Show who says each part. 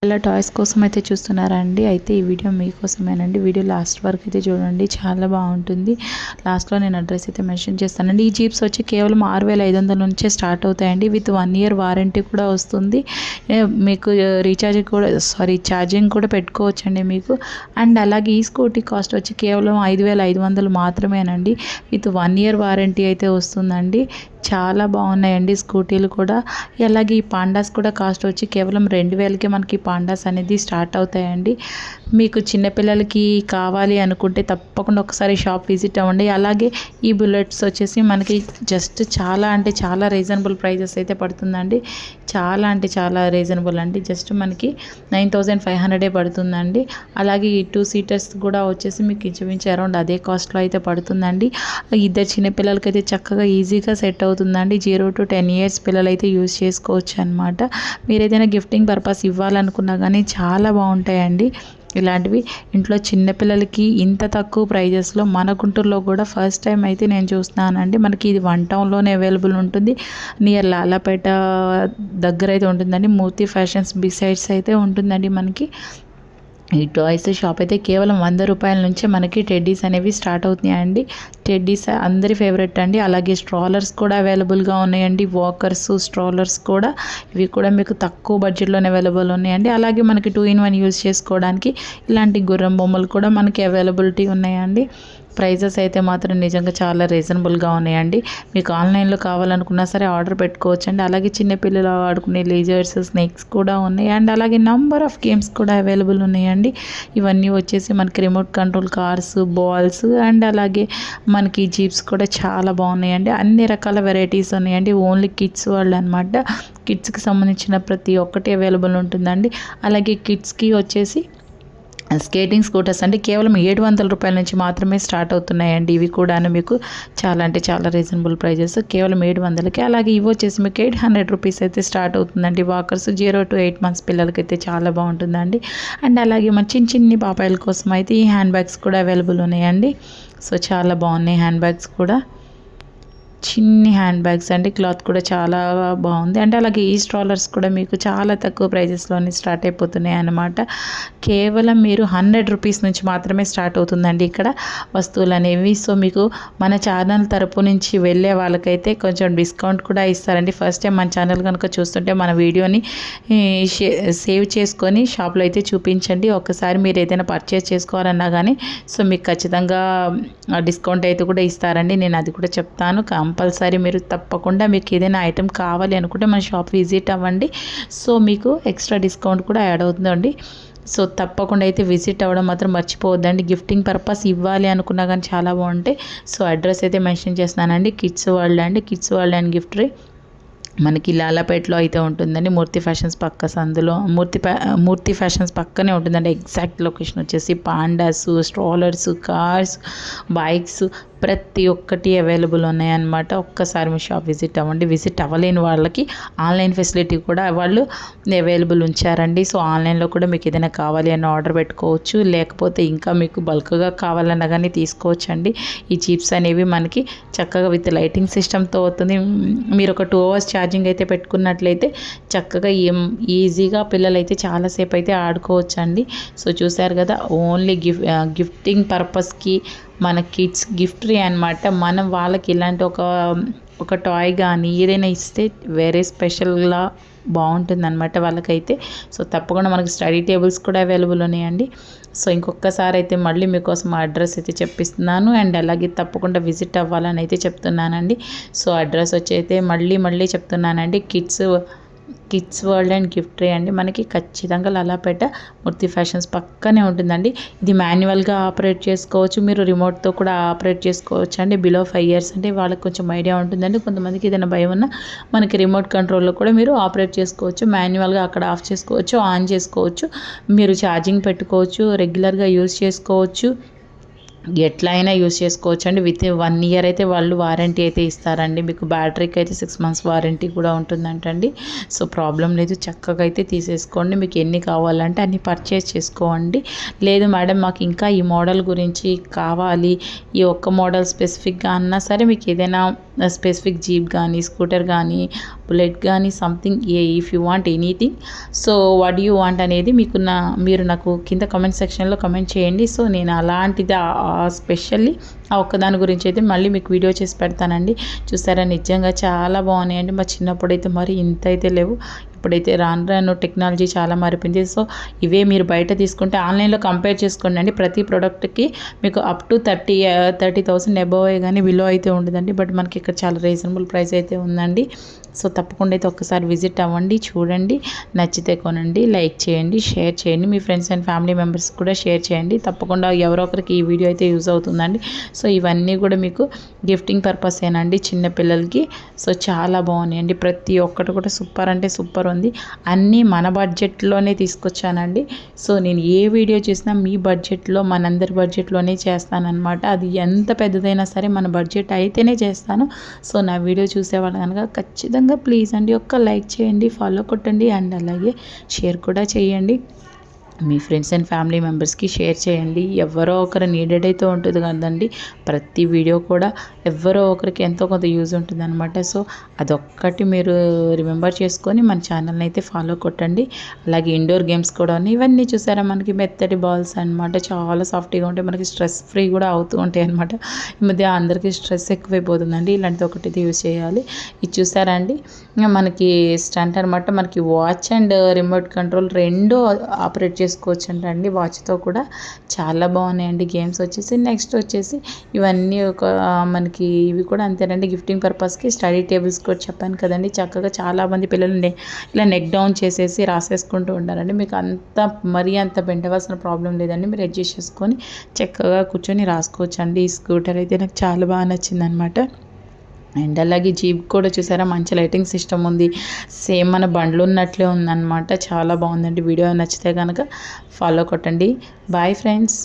Speaker 1: ఇలా టాయ్స్ కోసం అయితే చూస్తున్నారా అండి. అయితే ఈ వీడియో మీకోసమేనండి. వీడియో లాస్ట్ వరకు అయితే చూడండి, చాలా బాగుంటుంది. లాస్ట్లో నేను అడ్రస్ అయితే మెన్షన్ చేస్తానండి. ఈ జీప్స్ వచ్చి కేవలం 6500 నుంచే స్టార్ట్ అవుతాయండి. విత్ 1 year వారంటీ కూడా వస్తుంది. మీకు ఛార్జింగ్ కూడా పెట్టుకోవచ్చండి మీకు. అండ్ అలాగే ఈ స్కూటీ కాస్ట్ వచ్చి కేవలం 5500 మాత్రమేనండి. విత్ 1 year వారంటీ అయితే వస్తుందండి. చాలా బాగున్నాయండి స్కూటీలు కూడా. అలాగే ఈ పాండాస్ కూడా కాస్ట్ వచ్చి కేవలం 2000కే మనకి పాండాస్ అనేది స్టార్ట్ అవుతాయండి. మీకు చిన్నపిల్లలకి కావాలి అనుకుంటే తప్పకుండా ఒకసారి షాప్ విజిట్ అవ్వండి. అలాగే ఈ బుల్లెట్స్ వచ్చేసి మనకి జస్ట్ చాలా అంటే చాలా రీజనబుల్ ప్రైజెస్ అయితే పడుతుందండి. చాలా అంటే చాలా రీజనబుల్ అండి. జస్ట్ మనకి 9500 పడుతుందండి. అలాగే ఈ 2 seaters కూడా వచ్చేసి మీకు ఇంచుమించు అరౌండ్ అదే కాస్ట్లో అయితే పడుతుందండి. ఇద్దరు చిన్నపిల్లలకి అయితే చక్కగా ఈజీగా సెట్ అవుతుందండి. 0 to 10 years పిల్లలు అయితే యూజ్ చేసుకోవచ్చు అనమాట. మీరు ఏదైనా గిఫ్టింగ్ పర్పస్ ఇవ్వాలనుకున్నా కానీ చాలా బాగుంటాయండి ఇలాంటివి. ఇంట్లో చిన్నపిల్లలకి ఇంత తక్కువ ప్రైజెస్లో మన గుంటూరులో కూడా ఫస్ట్ టైం అయితే నేను చూస్తున్నానండి. మనకి ఇది 1 townలోనే అవైలబుల్ ఉంటుంది. నియర్ లాలాపేట దగ్గర అయితే ఉంటుందండి. మూర్తి ఫ్యాషన్స్ బిసైడ్స్ అయితే ఉంటుందండి మనకి. ఈ టాయ్స్ షాప్ అయితే కేవలం 100 రూపాయల నుంచే మనకి టెడ్డీస్ అనేవి స్టార్ట్ అవుతున్నాయండి. టెడ్డీస్ అందరి ఫేవరెట్ అండి. అలాగే స్ట్రాలర్స్ కూడా అవైలబుల్గా ఉన్నాయండి. వాకర్స్, స్ట్రాలర్స్ కూడా ఇవి కూడా మీకు తక్కువ బడ్జెట్లోనే అవైలబుల్ ఉన్నాయండి. అలాగే మనకి 2-in-1 యూజ్ చేసుకోవడానికి ఇలాంటి గుర్రం బొమ్మలు కూడా మనకి అవైలబిలిటీ ఉన్నాయండి. ప్రైజెస్ అయితే మాత్రం నిజంగా చాలా రీజనబుల్గా ఉన్నాయండి. మీకు ఆన్లైన్లో కావాలనుకున్నా సరే ఆర్డర్ పెట్టుకోవచ్చండి. అలాగే చిన్నపిల్లలు ఆడుకునే లేజర్స్, స్నేక్స్ కూడా ఉన్నాయి. అండ్ అలాగే నంబర్ ఆఫ్ గేమ్స్ కూడా అవైలబుల్ ఉన్నాయండి. ఇవన్నీ వచ్చేసి మనకి remote control cars, balls and అలాగే మనకి జీప్స్ కూడా చాలా బాగున్నాయండి. అన్ని రకాల వెరైటీస్ ఉన్నాయండి. ఓన్లీ కిడ్స్ వాళ్ళు అనమాట. కిడ్స్కి సంబంధించిన ప్రతి ఒక్కటి అవైలబుల్ ఉంటుందండి. అలాగే కిడ్స్కి వచ్చేసి స్కేటింగ్ స్కూటర్స్ అంటే కేవలం 700 రూపాయల నుంచి మాత్రమే స్టార్ట్ అవుతున్నాయండి. ఇవి కూడా మీకు చాలా అంటే చాలా రీజనబుల్ ప్రైజెస్, కేవలం 700కి. అలాగే ఇవి వచ్చేసి మీకు 800 రూపీస్ అయితే స్టార్ట్ అవుతుందండి. వాకర్స్ 0 to 8 months పిల్లలకి అయితే చాలా బాగుంటుందండి. అండ్ అలాగే మన చిన్ని పాపాయిల కోసం అయితే ఈ హ్యాండ్ బ్యాగ్స్ కూడా అవైలబుల్ ఉన్నాయండి. సో చాలా బాగున్నాయి హ్యాండ్ బ్యాగ్స్ కూడా. చిన్ని హ్యాండ్ బ్యాగ్స్ అండి. క్లాత్ కూడా చాలా బాగుంది. అంటే అలాగే ఈ స్ట్రాలర్స్ కూడా మీకు చాలా తక్కువ ప్రైజెస్లోనే స్టార్ట్ అయిపోతున్నాయి అన్నమాట. కేవలం మీరు 100 రూపీస్ నుంచి మాత్రమే స్టార్ట్ అవుతుందండి ఇక్కడ వస్తువులు అనేవి. సో మీకు మన ఛానల్ తరపు నుంచి వెళ్ళే వాళ్ళకైతే కొంచెం డిస్కౌంట్ కూడా ఇస్తారండి. ఫస్ట్ టైం మన ఛానల్ కనుక చూస్తుంటే మన వీడియోని సేవ్ చేసుకొని షాప్లో అయితే చూపించండి. ఒకసారి మీరు ఏదైనా పర్చేస్ చేసుకోవాలన్నా కానీ సో మీకు ఖచ్చితంగా డిస్కౌంట్ అయితే కూడా ఇస్తారండి. నేను అది కూడా చెప్తాను. కంపల్సరీ మీరు తప్పకుండా మీకు ఏదైనా ఐటెం కావాలి అనుకుంటే మన షాప్ విజిట్ అవ్వండి. సో మీకు ఎక్స్ట్రా డిస్కౌంట్ కూడా యాడ్ అవుతుందండి. సో తప్పకుండా అయితే విజిట్ అవ్వడం మాత్రం మర్చిపోవద్దండి. గిఫ్టింగ్ పర్పస్ ఇవ్వాలి అనుకున్నా కానీ చాలా బాగుంటాయి. సో అడ్రస్ అయితే మెన్షన్ చేస్తున్నానండి. కిడ్స్ వరల్డ్ అండి. కిడ్స్ వరల్డ్ అండ్ గిఫ్టరీ మనకి లాలాపేటలో అయితే ఉంటుందండి. మూర్తి ఫ్యాషన్స్ పక్క సందులో మూర్తి ఫ్యాషన్స్ పక్కనే ఉంటుందండి. ఎగ్జాక్ట్ లొకేషన్ వచ్చేసి పాండాస్, స్ట్రాలర్స్, కార్స్, బైక్స్ ప్రతి ఒక్కటి అవైలబుల్ ఉన్నాయన్నమాట. ఒక్కసారి మీ షాప్ విజిట్ అవ్వండి. విజిట్ అవ్వలేని వాళ్ళకి ఆన్లైన్ ఫెసిలిటీ కూడా వాళ్ళు అవైలబుల్ ఉంచారండి. సో ఆన్లైన్లో కూడా మీకు ఏదైనా కావాలి అని ఆర్డర్ పెట్టుకోవచ్చు. లేకపోతే ఇంకా మీకు బల్క్గా కావాలన్నా కానీ తీసుకోవచ్చండి. ఈ జీప్స్ అనేవి మనకి చక్కగా విత్ లైటింగ్ సిస్టమ్తో అవుతుంది. మీరు ఒక 2 hours ఛార్జింగ్ అయితే పెట్టుకున్నట్లయితే చక్కగా ఈజీగా పిల్లలు అయితే చాలాసేపు అయితే ఆడుకోవచ్చండి. సో చూసారు కదా, ఓన్లీ గిఫ్టింగ్ పర్పస్కి మన కిడ్స్ గిఫ్టరీ అనమాట. మనం వాళ్ళకి ఇలాంటి ఒక టాయ్ కానీ ఏదైనా ఇస్తే వేరే స్పెషల్గా బాగుంటుందన్నమాట వాళ్ళకైతే. సో తప్పకుండా మనకి స్టడీ టేబుల్స్ కూడా అవైలబుల్ ఉన్నాయండి. సో ఇంకొకసారి అయితే మళ్ళీ మీకోసం అడ్రస్ అయితే చెప్పిస్తున్నాను. అండ్ అలాగే తప్పకుండా విజిట్ అవ్వాలని అయితే చెప్తున్నానండి. సో అడ్రస్ వచ్చి అయితే మళ్ళీ చెప్తున్నానండి. కిడ్స్ వరల్డ్ అండ్ గిఫ్టరీ అండి. మనకి ఖచ్చితంగా లాలాపేట మూర్తి ఫ్యాషన్స్ పక్కనే ఉంటుందండి. ఇది మాన్యువల్గా ఆపరేట్ చేసుకోవచ్చు. మీరు రిమోట్తో కూడా ఆపరేట్ చేసుకోవచ్చు అండి. బిలో 5 years అంటే వాళ్ళకి కొంచెం ఐడియా ఉంటుందండి. కొంతమందికి ఏదైనా భయం ఉన్నా మనకి రిమోట్ కంట్రోల్లో కూడా మీరు ఆపరేట్ చేసుకోవచ్చు. మాన్యువల్గా అక్కడ ఆఫ్ చేసుకోవచ్చు, ఆన్ చేసుకోవచ్చు. మీరు ఛార్జింగ్ పెట్టుకోవచ్చు, రెగ్యులర్గా యూజ్ చేసుకోవచ్చు. ఎట్లా అయినా యూస్ చేసుకోవచ్చు అండి. విత్ 1 year అయితే వాళ్ళు వారంటీ అయితే ఇస్తారండి. మీకు బ్యాటరీకి అయితే 6 months వారంటీ కూడా ఉంటుందంటండి. సో ప్రాబ్లం లేదు, చక్కగా అయితే తీసేసుకోండి. మీకు ఎన్ని కావాలంటే అన్ని పర్చేస్ చేసుకోండి. లేదు మేడం మాకు ఇంకా ఈ మోడల్ గురించి కావాలి, ఈ ఒక్క మోడల్ స్పెసిఫిక్గా అన్నా సరే మీకు ఏదైనా స్పెసిఫిక్ జీప్ కానీ, స్కూటర్ కానీ, బుల్లెట్ కానీ, something if you want anything. So what you want అనేది మీరు నాకు కింద కామెంట్ సెక్షన్లో కామెంట్ చేయండి. సో నేను అలాంటిది స్పెషల్లీ ఆ ఒక్కదాని గురించి అయితే మళ్ళీ మీకు వీడియో చేసి పెడతానండి. చూసారా, నిజంగా చాలా బాగున్నాయండి. మా చిన్నప్పుడైతే మరి ఇంత అయితే లేవు. ఇప్పుడైతే రాను టెక్నాలజీ చాలా మారిపోయింది. సో ఇవే మీరు బయట తీసుకుంటే ఆన్లైన్లో కంపేర్ చేసుకోండి అండి. ప్రతి ప్రోడక్ట్కి మీకు అప్ టు 30,000 అబోవ్ కానీ బిలో అయితే ఉండదండి. బట్ మనకి ఇక్కడ చాలా రీజనబుల్ ప్రైస్ అయితే ఉందండి. సో తప్పకుండా అయితే ఒక్కసారి విజిట్ అవ్వండి, చూడండి, నచ్చితే కొనండి, లైక్ చేయండి, షేర్ చేయండి, మీ ఫ్రెండ్స్ అండ్ ఫ్యామిలీ మెంబర్స్ కూడా షేర్ చేయండి. తప్పకుండా ఎవరో ఒకరికి ఈ వీడియో అయితే యూజ్ అవుతుందండి. సో ఇవన్నీ కూడా మీకు గిఫ్టింగ్ పర్పస్ ఏనండి చిన్నపిల్లలకి. సో చాలా బాగున్నాయండి, ప్రతి ఒక్కటి కూడా సూపర్ అంటే సూపర్ ఉంది. అన్నీ మన బడ్జెట్లోనే తీసుకొచ్చానండి. సో నేను ఏ వీడియో చేసినా మీ బడ్జెట్లో, మనందరి బడ్జెట్లోనే చేస్తానన్నమాట. అది ఎంత పెద్దదైనా సరే మన బడ్జెట్ అయితేనే చేస్తాను. సో నా వీడియో చూసేవాళ్ళు కనుక ఖచ్చితంగా ప్లీజ్ అండి ఒక్క లైక్ చేయండి, ఫాలో కొట్టండి, అండ్ అలాగే షేర్ కూడా చేయండి. మీ ఫ్రెండ్స్ అండ్ ఫ్యామిలీ మెంబర్స్కి షేర్ చేయండి. ఎవరో ఒకరు నీడెడ్ అయితే ఉంటుంది కదండి. ప్రతి వీడియో కూడా ఎవరో ఒకరికి ఎంతో కొంత యూజ్ ఉంటుంది అనమాట. సో అదొక్కటి మీరు రిమెంబర్ చేసుకొని మన ఛానల్ని అయితే ఫాలో కొట్టండి. అలాగే ఇండోర్ గేమ్స్ కూడా ఉన్నాయి. ఇవన్నీ చూసారా, మనకి మెత్తటి బాల్స్ అనమాట, చాలా సాఫ్ట్గా ఉంటాయి, మనకి స్ట్రెస్ ఫ్రీ కూడా అవుతూ ఉంటాయి అనమాట. ఈ మధ్య అందరికీ స్ట్రెస్ ఎక్కువైపోతుందండి, ఇలాంటిది ఒకటి యూజ్ చేయాలి. ఇది చూసారా అండి, మనకి స్టంట్ అనమాట, మనకి వాచ్ అండ్ రిమోట్ కంట్రోల్ రెండు ఆపరేట్ చేసుకోవచ్చు అండి వాచ్తో కూడా. చాలా బాగున్నాయండి గేమ్స్ వచ్చేసి. నెక్స్ట్ వచ్చేసి ఇవన్నీ మనకి ఇవి కూడా అంతేనండి, గిఫ్టింగ్ పర్పస్కి. స్టడీ టేబుల్స్ కూడా చెప్పాను కదండి, చక్కగా చాలామంది పిల్లలు ఇలా నెక్ డౌన్ చేసేసి రాసేసుకుంటూ ఉంటారండి. మీకు మరీ అంత బెండవలసిన ప్రాబ్లం లేదండి, మీరు అడ్జస్ట్ చేసుకొని చక్కగా కూర్చొని రాసుకోవచ్చు అండి. ఈ స్కూటర్ అయితే నాకు చాలా బాగా నచ్చిందనమాట. అండ్ అలాగే జీప్ కూడా చూసారా, మంచి లైటింగ్ సిస్టమ్ ఉంది, సేమ్ మన బండ్లు ఉన్నట్లే ఉందన్నమాట. చాలా బాగుందండి. వీడియో నచ్చితే కనుక ఫాలో కొట్టండి. Bye friends.